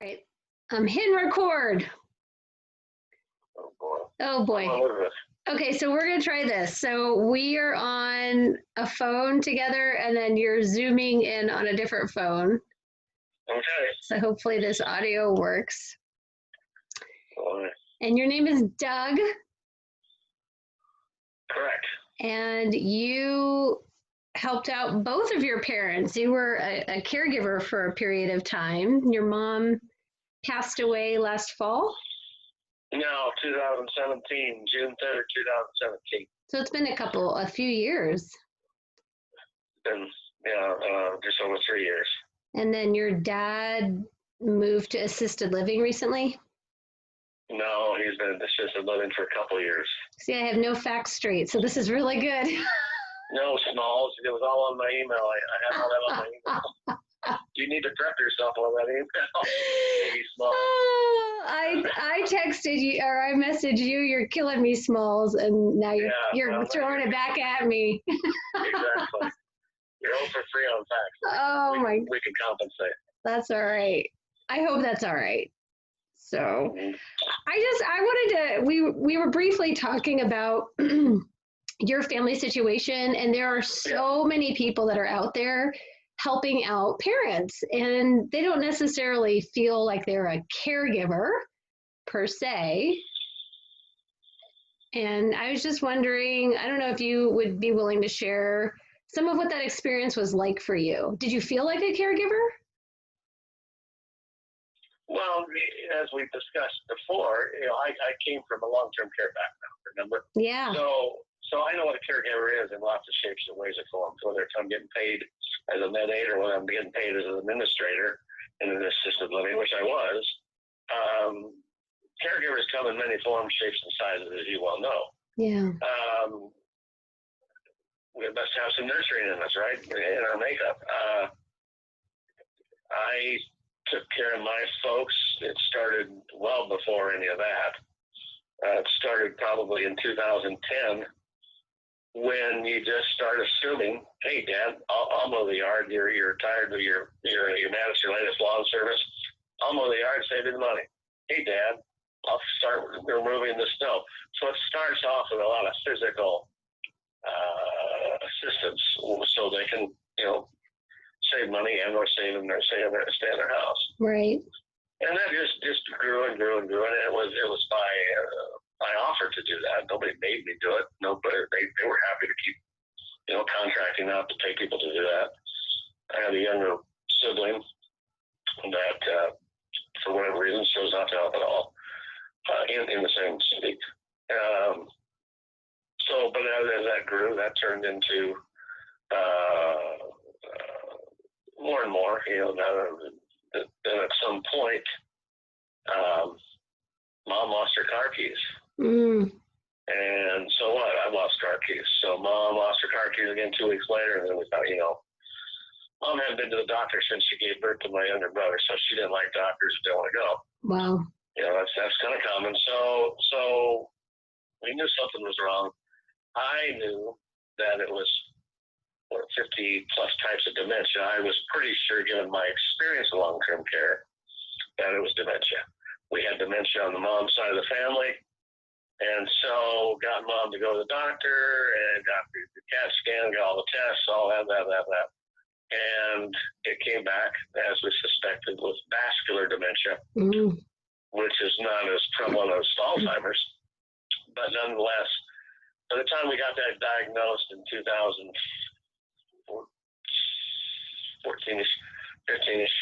Right. I'm hitting record. Oh boy. Oh boy. Okay, so we're gonna try this. So we are on a phone together, and then you're zooming in on a different phone. Okay. So hopefully this audio works. All right. And your name is Doug. Correct. And you helped out both of your parents. You were a caregiver for a period of time. Your mom passed away last fall. No, 2017, June 3rd, 2017. So it's been a few years. Been, just over 3 years. And then your dad moved to assisted living recently? No, he's been in assisted living for a couple of years. See, I have no facts straight, so this is really good. No, Smalls. It was all on my email. I have all that on my email. You need to prep yourself on that email. Maybe Smalls. Oh, I texted you, or I messaged you, you're killing me, Smalls, and now you're throwing it back at me. Exactly. You're 0 for 3 on facts. Oh, we can compensate. That's all right. I hope that's all right. So I wanted to, we were briefly talking about your family situation, and there are so many people that are out there helping out parents, and they don't necessarily feel like they're a caregiver per se. And I was just wondering, I don't know if you would be willing to share some of what that experience was like for you. Did you feel like a caregiver? Well, as we've discussed before, I came from a long-term care background, remember? Yeah. So I know what a caregiver is in lots of shapes and ways and forms, whether it's I'm getting paid as a med aid or whether I'm getting paid as an administrator in an assisted living, which I was. Caregivers come in many forms, shapes, and sizes, as you well know. Yeah. We must have some nurturing in us, right, in our makeup. I took care of my folks. It started well before any of that. It started probably in 2010 when you just start assuming, hey, Dad, I'll mow the yard. You're tired of your manage your latest lawn service. I'll mow the yard, save you the money. Hey, Dad, I'll start removing the snow. So it starts off with a lot of physical assistance so they can, save money and or stay in their house. Right. And that just grew and grew and grew, and it was by offer to do that. Nobody made me do it. Nobody. They were happy to keep, contracting out to pay people to do that. I had a younger sibling that, for whatever reason, chose not to help at all in the same city. But as that grew, that turned into more and more. Then at some point, Mom lost her car keys. And so what? I lost car keys. So Mom lost her car keys again 2 weeks later, and then we thought, Mom hadn't been to the doctor since she gave birth to my younger brother, so she didn't like doctors and didn't want to go. Wow. That's kind of common. So we knew something was wrong. I knew that it was 50 plus types of dementia. I was pretty sure, given my experience in long-term care, that it was dementia. We had dementia on the mom's side of the family, and so got Mom to go to the doctor and got the CAT scan, got all the tests, all that. And it came back, as we suspected, with vascular dementia, which is not as prevalent as Alzheimer's. But nonetheless, by the time we got that diagnosed in 2014-ish, 15-ish,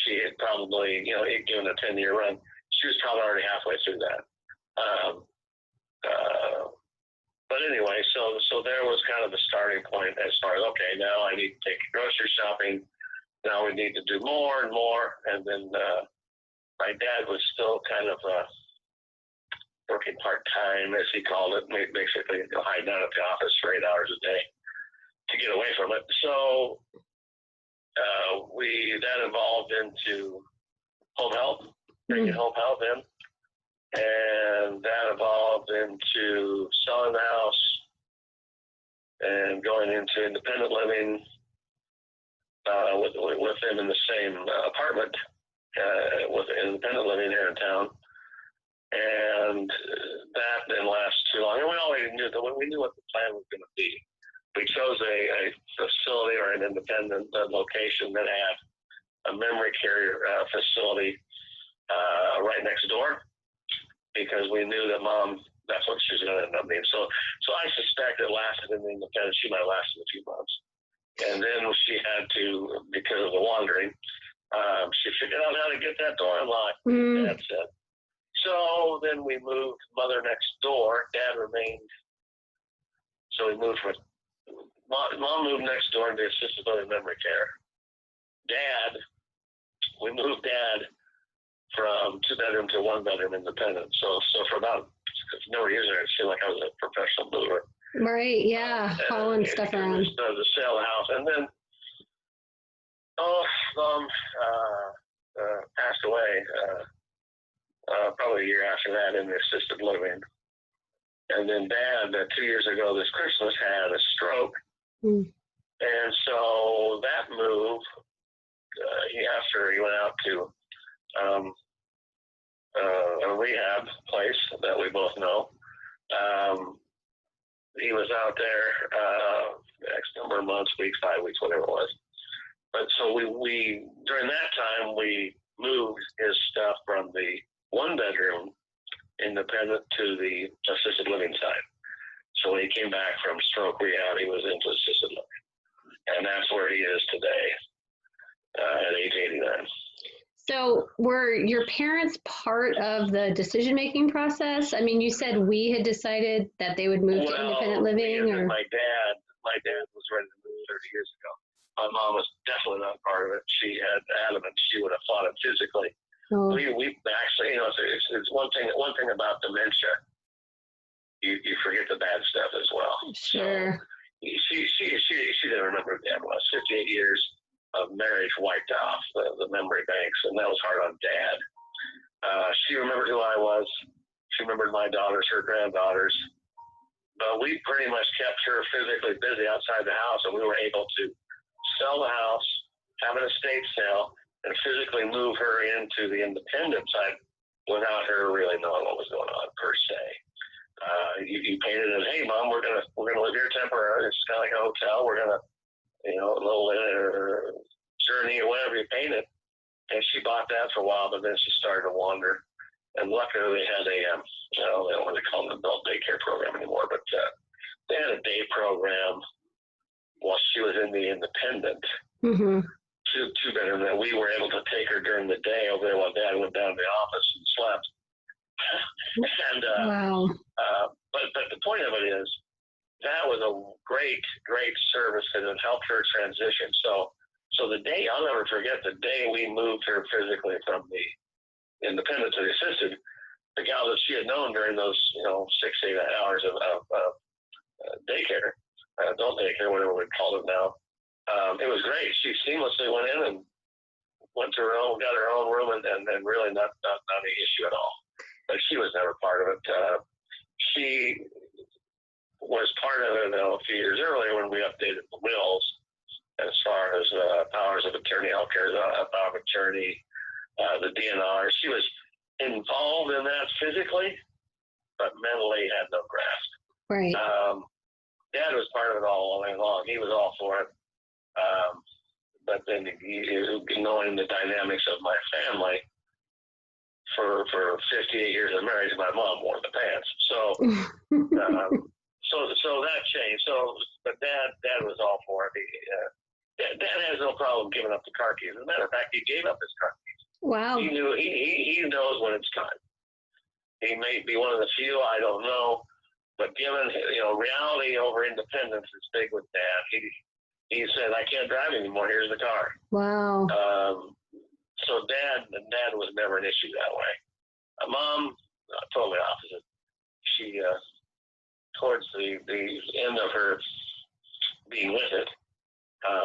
she had probably, given a 10-year run, she was probably already halfway through that. But anyway, so there was kind of the starting point as far as, okay, now I need to take grocery shopping. Now we need to do more and more. And then my dad was still kind of working part-time, as he called it, basically hiding out at the office for 8 hours a day to get away from it. So that evolved into home health, bringing home health in. And that evolved into selling the house and going into independent living with them in the same apartment. with independent living here in town. And that didn't last too long. And we already knew that we knew what the plan was going to be. We chose a facility or an independent location that had a memory care facility right next door, because we knew that Mom, that's what she was going to end up being. So I suspect it lasted in the independent. She might have lasted a few months. And then she had to, because of the wandering, she figured out how to get that door unlocked. Dad said. So then we moved Mother next door. Dad remained. So we moved from Mom moved next door into assisted living memory care. We moved Dad from 2-bedroom to 1-bedroom independent. So for about a number of years there, it seemed like I was a professional mover. Right, yeah, hauling stuff around. To sell the house. And then, Mom passed away probably a year after that in the assisted living. And then Dad, 2 years ago this Christmas, had a stroke. And so that move, after he went out to a rehab place that we both know, he was out there X number of months, weeks, 5 weeks, whatever it was. But so we during that time, we moved his stuff from the 1-bedroom independent to the assisted living side. So when he came back from stroke rehab, he was into assisted living. And that's where he is today at age 89. So were your parents part of the decision-making process? I mean, you said we had decided that they would move to independent living, or my dad was ready to move 30 years ago. My mom was definitely not part of it. She had adamant she would have fought it physically. Oh. We actually, it's one thing about dementia. You forget the bad stuff as well. Sure. So she didn't remember who Dad was. 58 years of marriage wiped off the memory banks, and that was hard on Dad. She remembered who I was. She remembered my daughters, her granddaughters. But we pretty much kept her physically busy outside the house, and we were able to sell the house, have an estate sale, and physically move her into the independent side without her really knowing what was going on per se. You painted it, hey Mom, we're gonna live here temporarily. It's kind of like a hotel. We're gonna, a little journey or whatever you paint it. And she bought that for a while, but then she started to wander. And luckily they had they don't really call it an adult daycare program anymore, but they had a day program while she was in the independent. Two-bedroom that we were able to take her during the day over there while Dad went down to the office and slept. And wow. But the point of it is that was a great service, because it helped her transition. So the day, I'll never forget the day we moved her physically from the independent to the assisted. The gal that she had known during those 6-8 hours of daycare, adult daycare, whatever we call it now. It was great. She seamlessly went in and went to her own, got her own room, and really not an issue at all. But she was never part of it. She was part of it a few years earlier when we updated the wills as far as powers of attorney, healthcare power of attorney, the DNR. She was involved in that physically, but mentally had no grasp. Right. Dad was part of it all along. He was all for it. But then knowing the dynamics of my family, for 58 years of marriage, my mom wore the pants. So that changed. But Dad was all for it. Dad has no problem giving up the car keys. As a matter of fact, he gave up his car keys. Wow. He knew he knows when it's time. He may be one of the few, I don't know, but given reality over independence is big with Dad. He said, I can't drive anymore. Here's the car. Wow. So Dad was never an issue that way. Mom, totally opposite. She, towards the end of her being with it,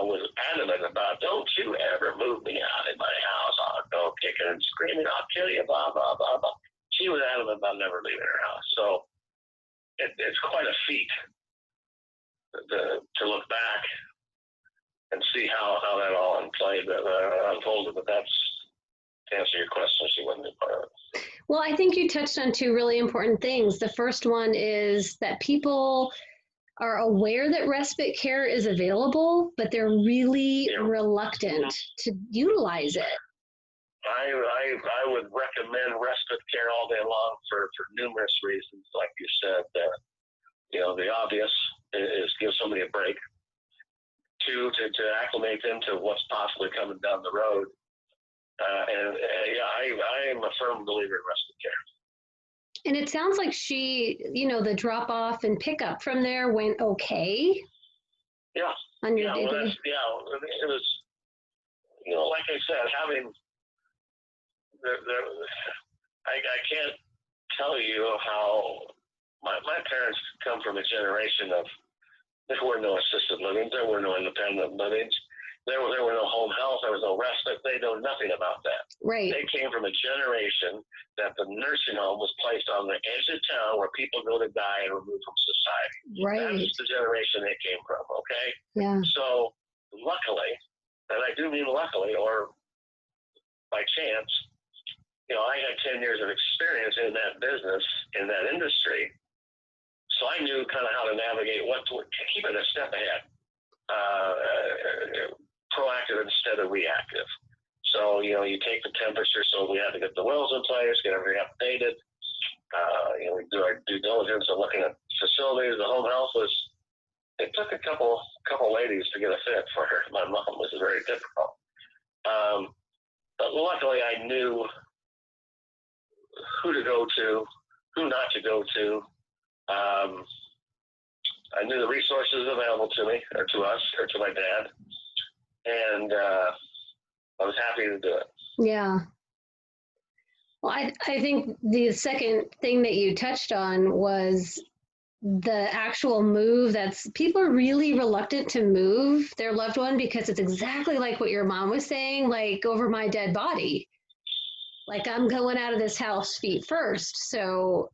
was adamant about, don't you ever move me out of my house. I'll go kicking and screaming, I'll kill you, blah, blah, blah, blah. She was adamant about never leaving her house. So it's quite a feat to look back and see how that all unfolded. But that's to answer your question, she wouldn't be part of it. Well, I think you touched on two really important things. The first one is that people are aware that respite care is available, but they're really reluctant to utilize it. I would recommend respite care all day long for numerous reasons. Like you said, the obvious is give somebody a break. Two, to acclimate them to what's possibly coming down the road. I am a firm believer in respite care. And it sounds like she, the drop off and pickup from there went okay. Yeah. On your day. It was, like I said, having I can't tell you how my parents come from a generation of, there were no assisted living, there were no independent livings, there were no home health, there was no respite. They know nothing about that. Right. They came from a generation that the nursing home was placed on the edge of town where people go to die and removed from society. Right. That's the generation they came from, okay? Yeah. So luckily, and I do mean luckily, or by chance, I had 10 years of experience in that business, in that industry. So I knew kind of how to navigate keep it a step ahead, proactive instead of reactive. So, you take the temperature, so we had to get the wells in place, get everything updated. We do our due diligence of looking at facilities. The home health it took a couple ladies to get a fit for her. My mom was very difficult. But luckily I knew who to go to, who not to go to. I knew the resources available to me, or to us, or to my dad, and I was happy to do it. Yeah. Well, I think the second thing that you touched on was the actual move. People are really reluctant to move their loved one because it's exactly like what your mom was saying, like over my dead body. Like, I'm going out of this house feet first. So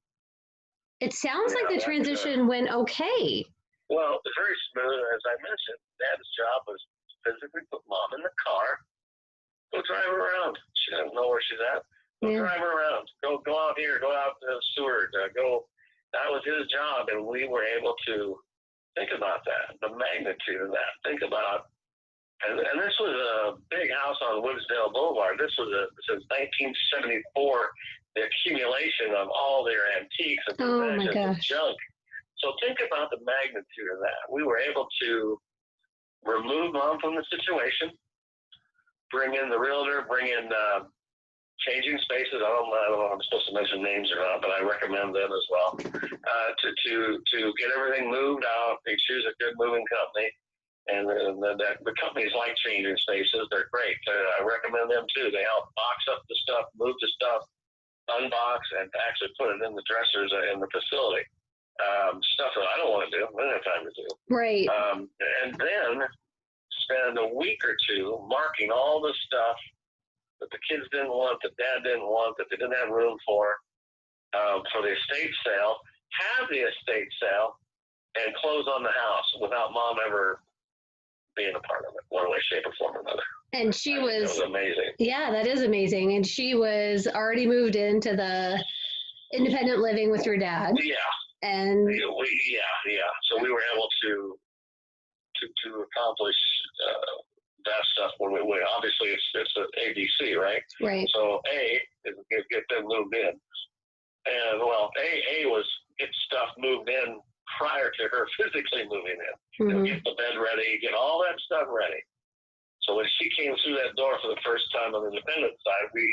it sounds like the transition went okay. Well, very smooth. As I mentioned, Dad's job was physically put Mom in the car, go drive her around. She doesn't know where she's at. Go drive her around. Go out here. Go out to Seward. Go. That was his job, and we were able to think about that, the magnitude of that. Think about. And this was a big house on Woodsdale Boulevard. This was since 1974, the accumulation of all their antiques and possessions and junk. So think about the magnitude of that. We were able to remove Mom from the situation, bring in the realtor, bring in changing spaces. I don't know if I'm supposed to mention names or not, but I recommend them as well, to get everything moved out. They choose a good moving company. And the companies like Changing Spaces. They're great. I recommend them too. They help box up the stuff, move the stuff, unbox, and actually put it in the dressers in the facility. Stuff that I don't want to do. I don't have time to do. Right. And then spend a week or two marking all the stuff that the kids didn't want, that Dad didn't want, that they didn't have room for the estate sale. Have the estate sale and close on the house without Mom ever being a part of it, one way, shape, or form or another. And she was amazing. Yeah, that is amazing. And she was already moved into the independent living with your dad. Yeah. And so we were able to accomplish that stuff when we obviously it's an ABC, right? Right. So A is get them moved in, and A was get stuff moved in prior to her physically moving in. Mm-hmm. Get the bed ready, get all that stuff ready. So when she came through that door for the first time on the independent side, we,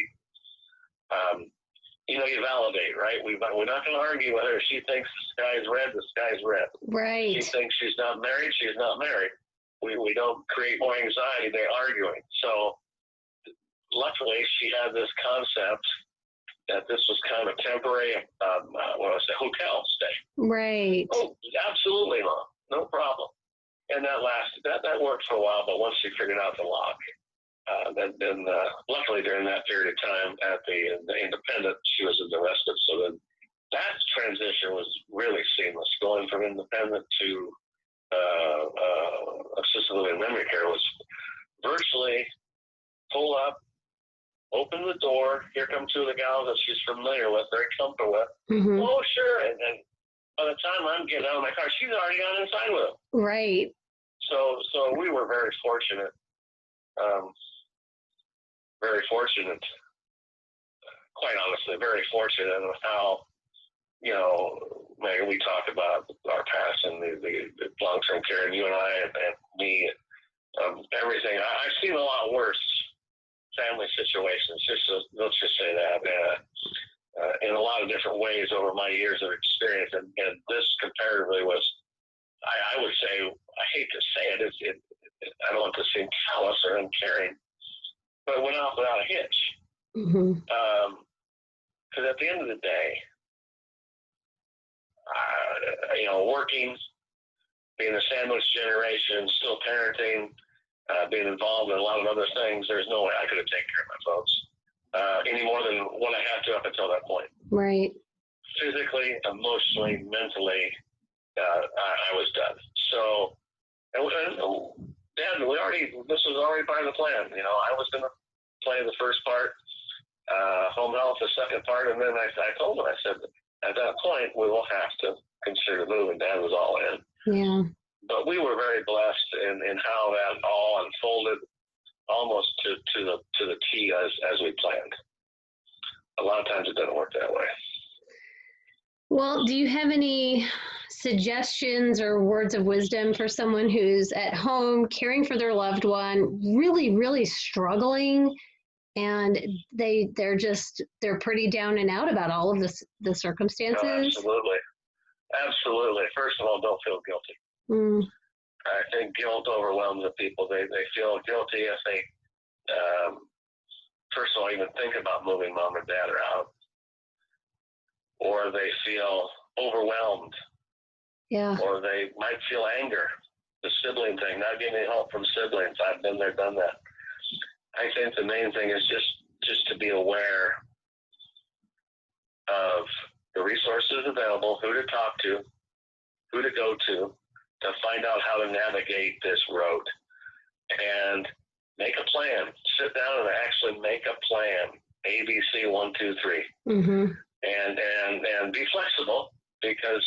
you validate, right? We're not going to argue whether she thinks the sky's red, the sky's red. Right. She thinks she's not married, she's not married. We don't create more anxiety by arguing. So luckily she had this concept that this was kind of a temporary, hotel stay. Right. Oh, absolutely, Mom. No problem. And that worked for a while, but once she figured out the lock, then luckily during that period of time at the independent, she was in the respite. So then that transition was really seamless. Going from independent to assisted living memory care was virtually pull up, open the door. Here come two of the gals that she's familiar with, very comfortable with. Mm-hmm. Oh, sure. And by the time I'm getting out of my car, she's already gone inside with them. Right. So we were very fortunate. Very fortunate. Quite honestly, very fortunate in how, you know, Megan, we talk about our past and the long-term care, and you and I and me, everything. I've seen a lot worse family situations. Let's just say that in a lot of different ways over my years of experience, and this comparatively was, I would say, I hate to say it, I don't want to seem callous or uncaring, but it went off without a hitch. Mm-hmm. Because at the end of the day, you know, working, being a sandwich generation, still parenting, being involved in a lot of other things, there's no way I could have taken care of my folks any more than what I had to up until that point. Right. Physically, emotionally, mentally, I was done. So, and Dad, this was already part of the plan. You know, I was going to play the first part, home health the second part, and then I told him, I said, at that point, we will have to consider moving. Dad was all in. Yeah. But we were very blessed in how that all unfolded, almost to the T as we planned. A lot of times it doesn't work that way. Well, do you have any suggestions or words of wisdom for someone who's at home caring for their loved one, really, really struggling, and they're pretty down and out about all of the circumstances? Oh, absolutely. First of all, don't feel guilty. Mm. I think guilt overwhelms the people. They feel guilty if they, first of all, even think about moving mom and dad out, or they feel overwhelmed. Yeah. Or they might feel anger, the sibling thing, not getting help from siblings. I've been there, done that. I think the main thing is just to be aware of the resources available, who to talk to, who to go to find out how to navigate this road, and make a plan. Sit down and actually make a plan. A, B, C, 1, 2, 3. Mm-hmm. And be flexible, because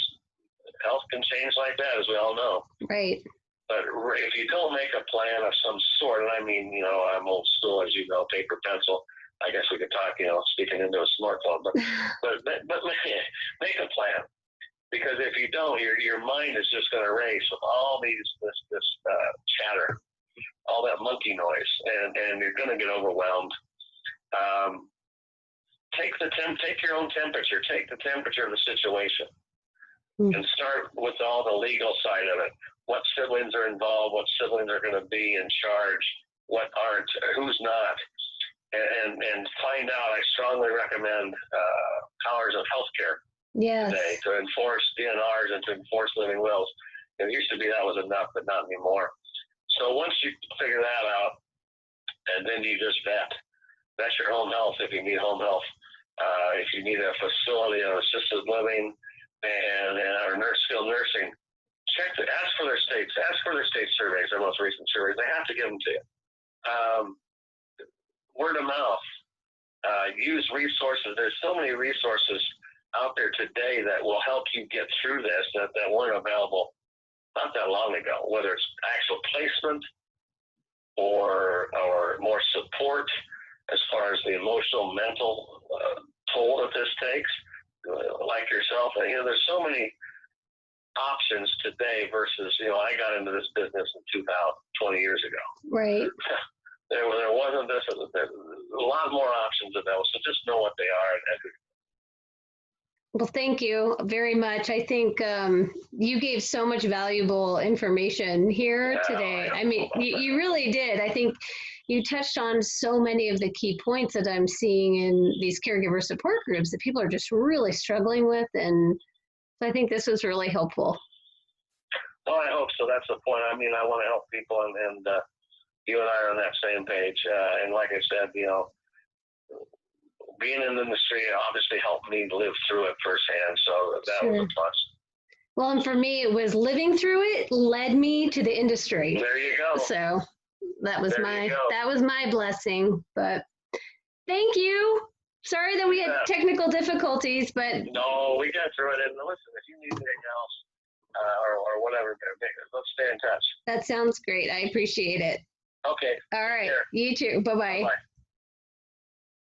health can change like that, as we all know. Right. But if you don't make a plan of some sort, and I mean, you know, I'm old school, as you know, paper, pencil. I guess we could talk, you know, speaking into a smartphone, but make a plan. Because if you don't, your mind is just going to race with all this chatter, all that monkey noise, and you're going to get overwhelmed. Take your own temperature. Take the temperature of the situation, and start with all the legal side of it. What siblings are involved? What siblings are going to be in charge? What aren't? Who's not? And find out. I strongly recommend powers of healthcare. Yes. Today to enforce DNRs and to enforce living wills. It used to be that was enough, but not anymore. So once you figure that out, and then you just vet. That's your home health if you need home health. If you need a facility of assisted living and or skilled nursing, ask for their states. Ask for their state surveys, their most recent surveys. They have to give them to you. Word of mouth. Use resources. There's so many resources out there today that will help you get through this that weren't available not that long ago, whether it's actual placement or more support as far as the emotional, mental toll that this takes, like yourself. You know, there's so many options today versus, you know, I got into this business in 20 years ago. Right. There wasn't this. There's a lot more options available, so just know what they are. Well, thank you very much. I think you gave so much valuable information here today. I mean, you really did. I think you touched on so many of the key points that I'm seeing in these caregiver support groups that people are just really struggling with. And so I think this was really helpful. Well, I hope so. That's the point. I mean, I want to help people, and you and I are on that same page. And like I said, you know, being in the industry obviously helped me live through it firsthand. So that was a plus. Well, and for me, it was living through it led me to the industry. There you go. So that was my blessing. But Thank you. Sorry that we had Yeah. technical difficulties, but No, we got through it. And listen, if you need anything else or whatever, let's stay in touch. that sounds great. I appreciate it. Okay. All right. care. You too. Bye-bye. Bye.